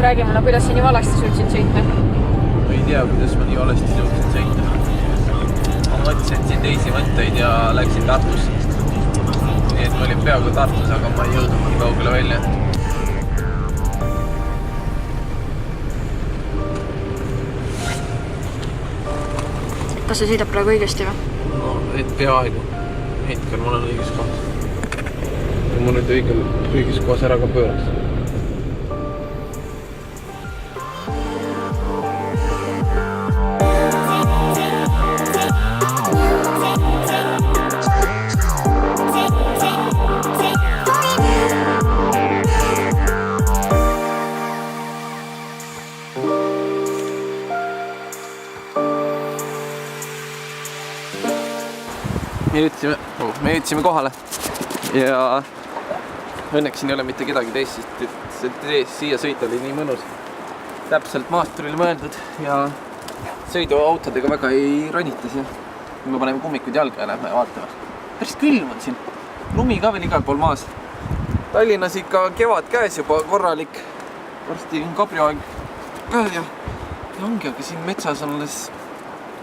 Räägi mulle, kuidas sa nii valesti suutsid sõita? Ma ei tea, kuidas ma nii valesti suutsin sõita. Ma mõtlesin siin teisi mõtteid ja läksin Tartusse. Nii et ma olin peaaegu Tartus, aga ma ei jõudnud nii kaugele välja. Kas sa sõidab praegu õigesti või? No, et peaaegu. Hetkel ma olen õiges kohas. Ja ma nüüd õiges kohas ära ka pööraks. Me jõudsime kohale ja õnneks siin ei ole mitte kedagi teist, sest siia sõit oli nii mõnus. Täpselt maasturil mõeldud ja sõiduautodega väga ei ronita siia. Me paneme kummikud jalga ja lähme vaatama. Päris külm on siin. Lumi ka veel igal pool maas. Tallinnas ikka kevad käes juba korralik. Varsti on kabrioaeg ka ja ongi, aga siin metsas on alles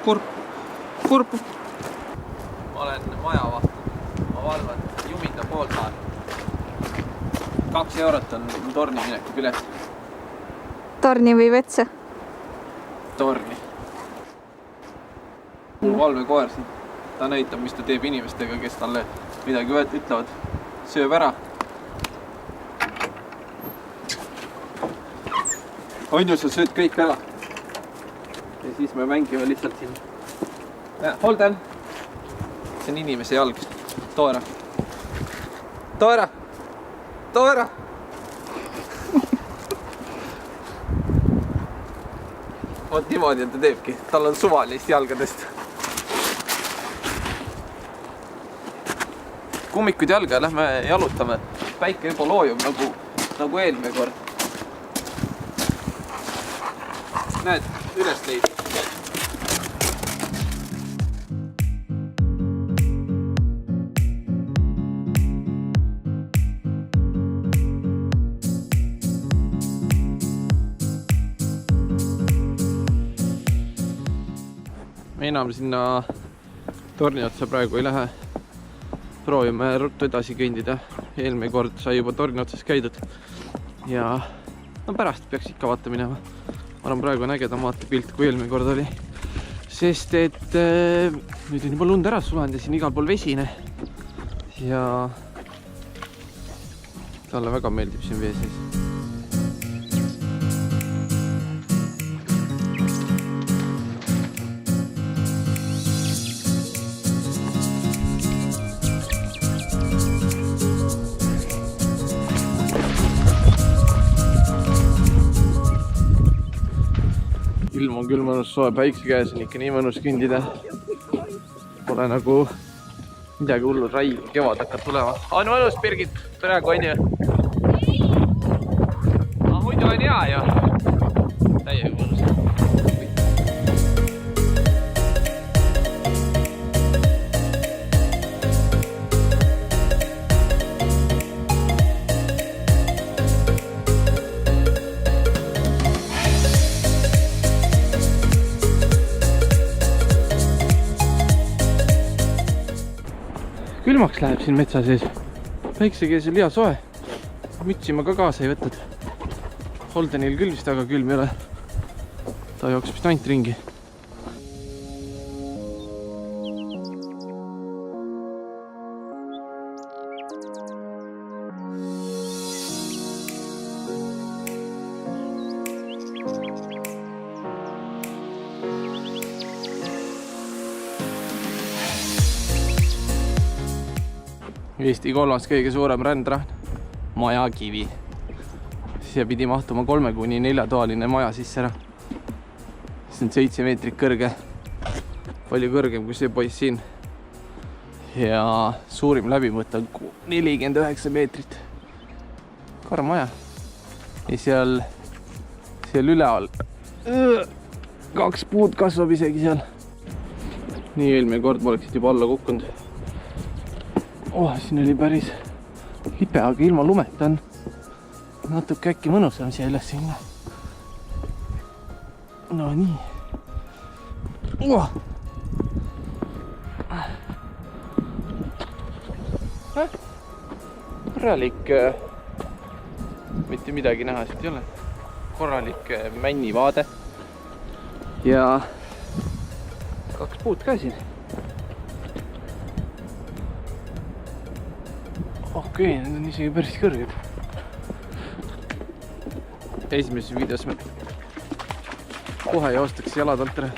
kurb. Ma olen majavaht. Ma valvan Juminda poolsaar. 2 eurot on torni mineku pilet. Torni või vetse? Torni. Mul valvekoer siin. Ta näitab, mis ta teeb inimestega, kes talle midagi ütlevad. Sööb ära. On ju, sa sööd kõik ära. Ja siis me mängime lihtsalt siin. Holden! See on inimese jalg. Too ära. Too ära. Too ära. Vot niimoodi ta teebki. Tal on suvalist jalgadest. Kummikud jalga ja lähme jalutame. Päike juba loojub nagu eelmine kord. Näed, üles leid. Me enam sinna torni otsa praegu ei lähe. Proovime ruttu edasi kõndida. Eelmine kord sai juba torni otsas käidud. Ja no pärast peaks ikka vaata minema. Ma arvan, praegu on ägedam vaatepilt kui eelmine kord oli. Sest et nüüd on juba lund ära sulanud ja siin igal pool vesine. Ja talle väga meeldib siin vee sees. Ilm on küll mõnus soe, päikse käes on ikka nii mõnus kõndida. Pole nagu midagi hullu, rai kevad hakkab tulema. On mõnus, Birgit, praegu on ju? No, muidu on hea ju. Täiega mõnus. Külmaks läheb siin metsa sees. Päikse kees oli hea soe. Mütsi ma ka kaasa ei võtnud. Holdenil küll vist väga külm ei ole. Ta jookseb vist ainult ringi. Eesti 3. kõige suurem rändrahn, Majakivi. Siia pidi mahtuma 3–4 toaline maja sisse ära. See on 7 meetrit kõrge. Palju kõrgem kui see poiss siin. Ja suurim läbimõõt on 49 meetrit. Karm maja. ja seal üleval 2 puud kasvab isegi seal. Nii eelmine kord ma oleksid juba alla kukkunud. Siin oli päris libe, aga ilma lumeta on natuke äkki mõnusam siia üles sinna. No nii. Korralik, mitte midagi näha siit ei ole. Korralik männivaade. Ja 2 puud ka siin. Okei, need on isegi päris kõrged. Esimeses videos me kohe joostaks jalad alt ära.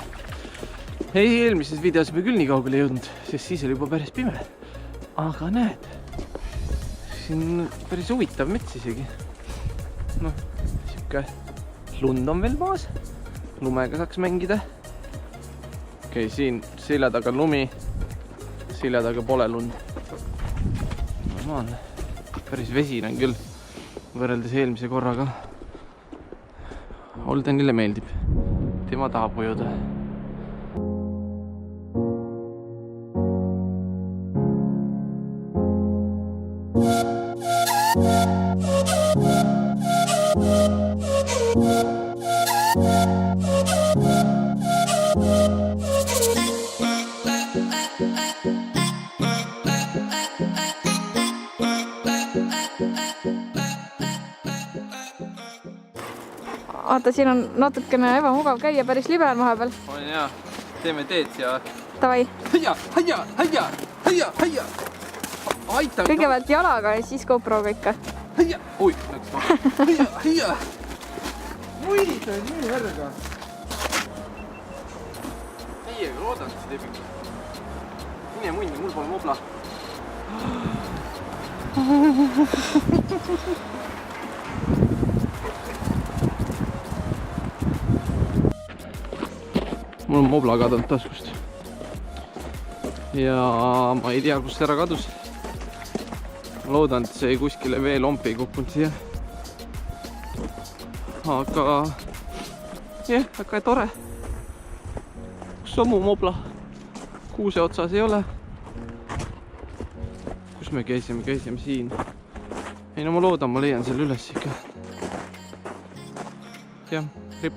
Eelmises videos me küll nii kaugele jõudnud, sest siis oli juba päris pime. Aga näed, siin päris huvitav mets isegi. Siuke lund on veel maas. Lumega saaks mängida. Okei, siin selja taga lumi. Selja taga pole lund. Normaalne. Päris vesine on küll võrreldes eelmise korraga. Oldenile meeldib. Tema tahab ujuda. Vaata, siin on natukene ebamugav käia, päris libe on vahepeal. On jaa, teeme teed ja... Tavai. Haia! Aita! Kõigepealt jalaga ja siis GoProga ikka. Haia! Oi, läks ma. Haia! Oi, see on nii verga. Teiega loodan, et see teeb. Mine mundi, mul pole mobla. Mul on mobla kadunud taskust. Ja ma ei tea, kust ära kadus. Ma loodan, et see kuskile veelompi ei kukkunud siia. Aga jah, väga tore. Kus on mu mobla? Kuuse otsas ei ole. Kus me käisime? Käisime siin. Ei no ma loodan, ma leian selle üles ikka. Jah, ripp.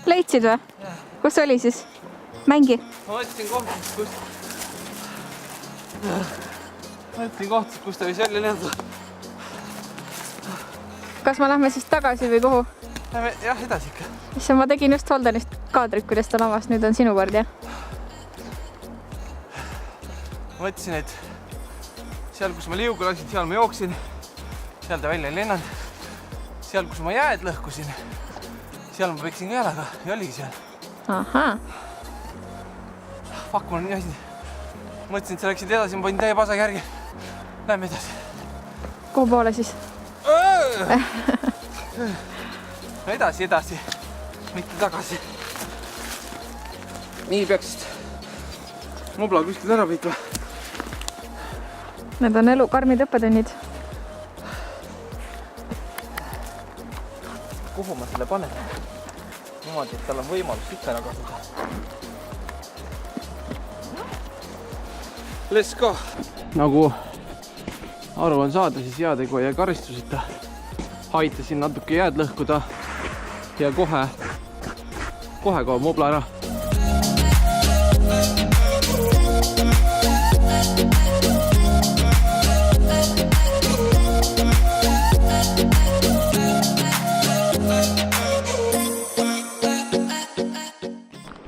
Leidsid või? Kus oli siis? Mängi. Ma võtsin kohtast, kus ta võis jälle lenda. Kas me lähme siis tagasi või kuhu? Lähme jah, edasi ikka. Issa, ma tegin just Holdenist kaadrit, kuidas ta lavas. Nüüd on sinu kord, jah? Ma mõtlesin, et seal, kus ma liuga lasin, seal ma jooksin. Seal ta välja ei lennanud. Seal, kus ma jääd lõhkusin, seal ma peksin ka jalaga ja oligi seal. Ahaa. Fuck, ma olen nii asi. Mõtlesin, et sa läksid edasi, ma panin täie pasagi järgi. Lähme edasi. Kuhu poole siis? Edasi, mitte tagasi. Nii peaks mobla kuskilt ära võitma. Need on elu karmid õppetunnid. Kuhu ma selle panen? Niimoodi, et tal on võimalus siit ära kasutada. Let's go! Nagu aru on saada, siis headegu ja karistuseta. Aitasin natuke jääd lõhkuda ja kohe kaob mobla ära.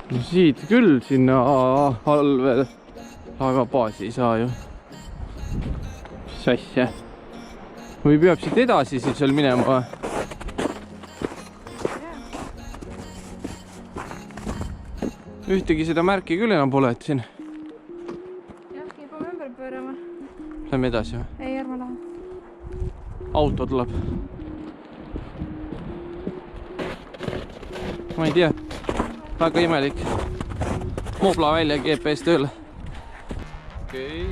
No siit küll sinna allvel, aga baasi ei saa ju. Mis asja? Või peab siit edasi siis seal minema? Ühtegi seda märki küll enam pole, et siin. Jah, juba ümber pöörama. Lähme edasi või? Ei, ärme lähe. Auto tuleb. ma ei tea. Väga imelik. Mobla välja GPS tööle. Okei.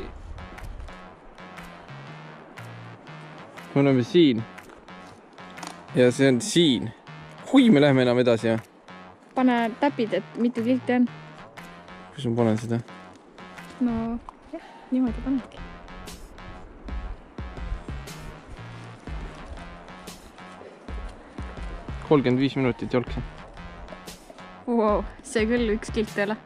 Me oleme siin. Ja see on siin. Kui me läheme enam edasi, jah? Pane täpid, et mitu kilti on. Kus ma panen seda? No, jah, niimoodi panedki. – 35 minutit jolksin. Wow, see küll üks kilt ei ole.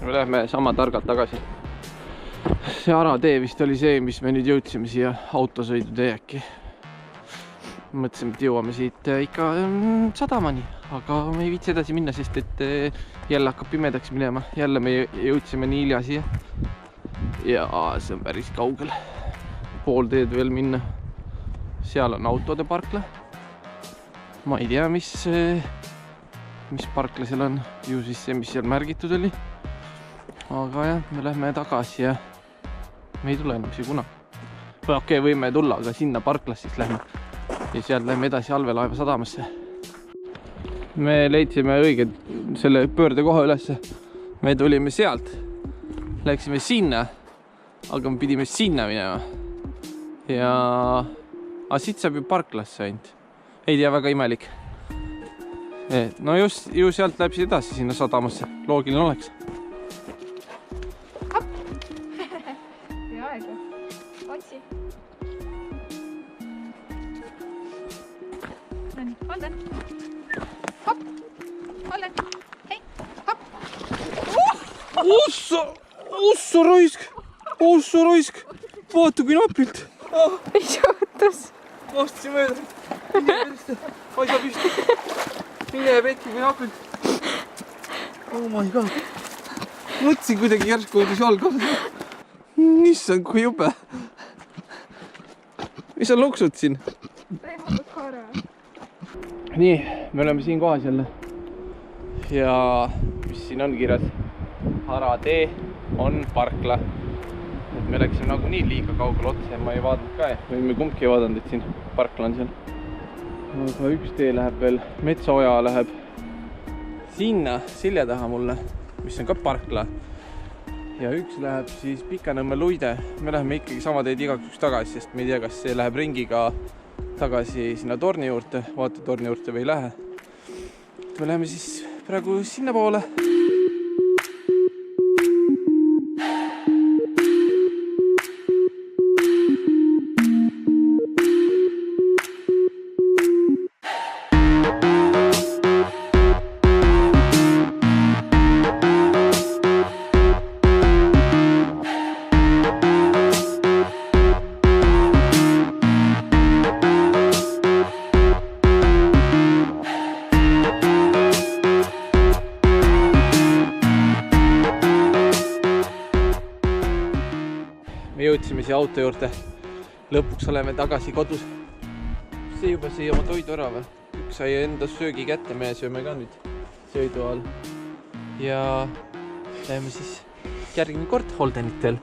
Me lähme sama targalt tagasi. See Aratee vist oli see, mis me nüüd jõudsime siia autosõidu tee äkki. Mõtlesime, et jõuame siit ikka sadamani, aga me ei viitsi edasi minna, sest et jälle hakkab pimedaks minema. Jälle me jõudsime nii hilja siia. Ja see on päris kaugel. Pool teed veel minna. Seal on autode parkla. Ma ei tea, mis parkla seal on. Ju siis see, mis seal märgitud oli. Aga jah, me lähme tagasi ja me ei tule enam siia kuna. Okei, võime tulla, aga sinna parklas siis lähme. Ja sealt lähme edasi Allveelaeva sadamasse. Me leidsime õige selle pöörde koha ülesse. Me tulime sealt. Läksime sinna, aga me pidime sinna minema. Ja siit saab ju parklasse ainult. Ei tea, väga imelik. No ju sealt läheb siis edasi sinna sadamasse. Loogiline oleks. Holden. Hopp. Holden. Hei. Hopp. Ossa raisk. Vaata kui napilt. Mis juhtus? Vastasin mööda. Asja püsti. Mine pekki kui napilt. Oh my god. Mõtlesin kuidagi järsku võidus jalg alla. Issand, kui jube. Mis sa loksud siin? Nii, me oleme siin kohas jälle. Ja mis siin on kirjas? Aratee on parkla. Et me läksime nagu nii liiga kaugel otsa ja ma ei vaadanud ka. Või me kumbki ei vaadanud, et siin parkla on seal. Aga üks tee läheb veel, Metsaoja läheb sinna selja taha mulle, mis on ka parkla. Ja üks läheb siis Pikanõmme Luide. Me läheme ikkagi sama teed igaks üks tagasi, sest me ei tea, kas see läheb ringiga tagasi sinna torni juurde, vaata torni juurde või ei lähe. Me läheme siis praegu sinna poole. Me jõudsime siia auto juurde. Lõpuks oleme tagasi kodus. See juba sai oma toidu ära või? Üks sai enda söögi kätte, me sööme ka nüüd söödu all. Ja läheme siis järgmine kord Holdenitel.